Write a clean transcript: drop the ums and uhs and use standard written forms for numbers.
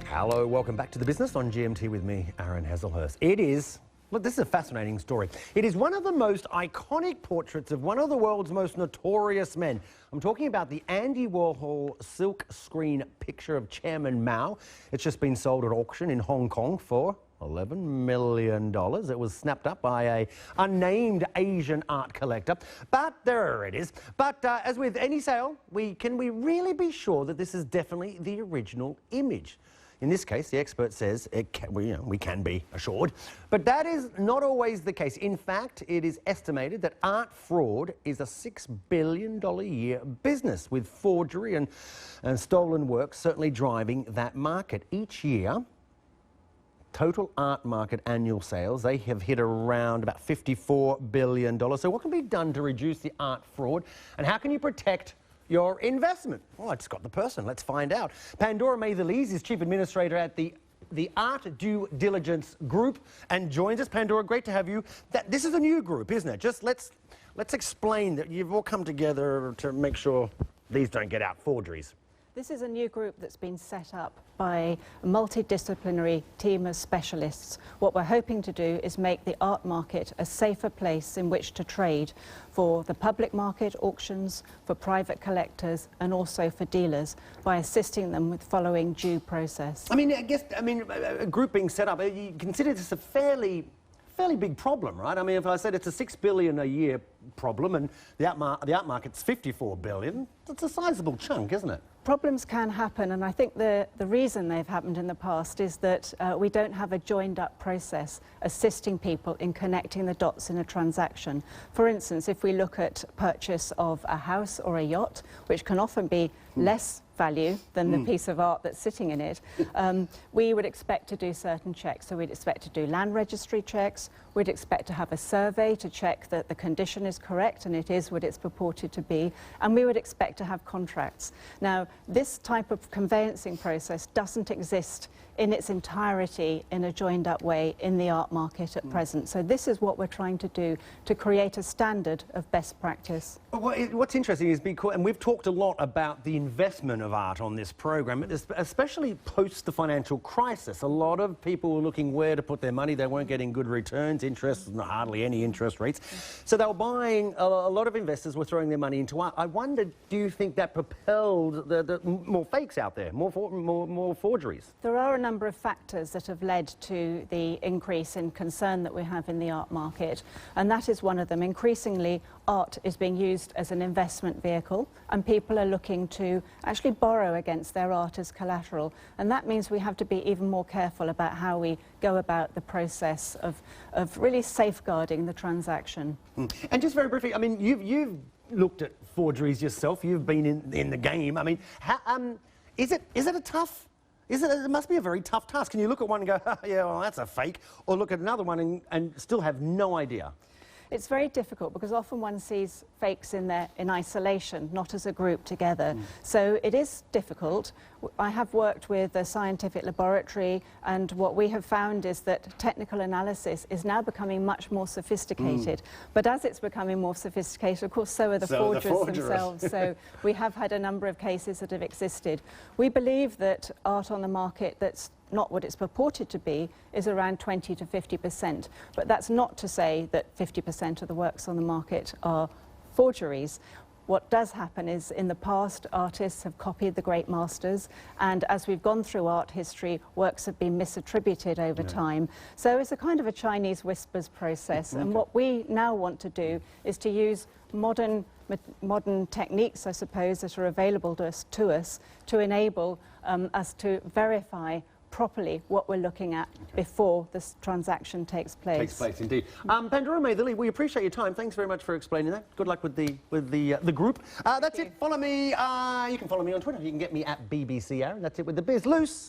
Hello, welcome back to The Business on GMT with me, Aaron Hazelhurst. Look, this is a fascinating story. It is one of the most iconic portraits of one of the world's most notorious men. I'm talking about the Andy Warhol silk screen picture of Chairman Mao. It's just been sold at auction in Hong Kong for $11 million. It was snapped up by a unnamed Asian art collector, but there it is. But as with any sale, can we really be sure that this is definitely the original image? In this case, the expert says we can be assured, but that is not always the case. In fact, it is estimated that art fraud is a $6 billion a year business, with forgery and stolen work certainly driving that market. Each year, total art market annual sales, they have hit around about $54 billion. So what can be done to reduce the art fraud, and how can you protect your investment? Well, I just got the person. Let's find out. Pandora is Chief Administrator at the Art Due Diligence Group and joins us. Pandora, great to have you. This is a new group, isn't it? Just let's explain that you've all come together to make sure these don't get out, forgeries. This is a new group that's been set up by a multidisciplinary team of specialists. What we're hoping to do is make the art market a safer place in which to trade for the public market auctions, for private collectors, and also for dealers, by assisting them with following due process. A group being set up, you consider this a fairly big problem, right? I mean, if I said it's a $6 billion a year problem and the art market's $54 billion, that's a sizable chunk, isn't it? Problems can happen, and I think the reason they've happened in the past is that we don't have a joined-up process assisting people in connecting the dots in a transaction. For instance, if we look at purchase of a house or a yacht, which can often be less value than the piece of art that's sitting in it, we would expect to do certain checks. So we'd expect to do land registry checks, we'd expect to have a survey to check that the condition is correct and it is what it's purported to be, and we would expect to have contracts. Now, this type of conveyancing process doesn't exist in its entirety in a joined-up way in the art market at present. So this is what we're trying to do to create a standard of best practice. What's interesting is, and we've talked a lot about the investment of art on this program, especially post the financial crisis. A lot of people were looking where to put their money. They weren't getting good returns, interest, hardly any interest rates. So they were buying, a lot of investors were throwing their money into art. I wonder, do you think that propelled the more fakes out there, more forgeries? There are a number of factors that have led to the increase in concern that we have in the art market, and that is one of them. Increasingly, art is being used as an investment vehicle, and people are looking to actually borrow against their art as collateral, and that means we have to be even more careful about how we go about the process of really safeguarding the transaction. And just very briefly, I mean, you've looked at forgeries yourself. You've been in the game. I mean, is it a tough? It must be a very tough task. Can you look at one and go, oh, yeah, well, that's a fake, or look at another one and still have no idea? It's very difficult because often one sees fakes in isolation, not as a group together. So it is difficult. I have worked with a scientific laboratory, and what we have found is that technical analysis is now becoming much more sophisticated. But as it's becoming more sophisticated, of course, so are the forgers themselves. So we have had a number of cases that have existed. We believe that art on the market that's not what it's purported to be is around 20 to 50%. But that's not to say that 50% of the works on the market are forgeries. What does happen is, in the past, artists have copied the great masters, and as we've gone through art history, works have been misattributed over time. So it's a kind of a Chinese whispers process, and what we now want to do is to use modern techniques, I suppose, that are available to us to enable us to verify properly what we're looking at before this transaction takes place. Takes place, indeed. Pandora, we appreciate your time. Thanks very much for explaining that. Good luck with the group. That's it. Follow me. You can follow me on Twitter. You can get me at BBC Aaron. That's it with The Biz Loose.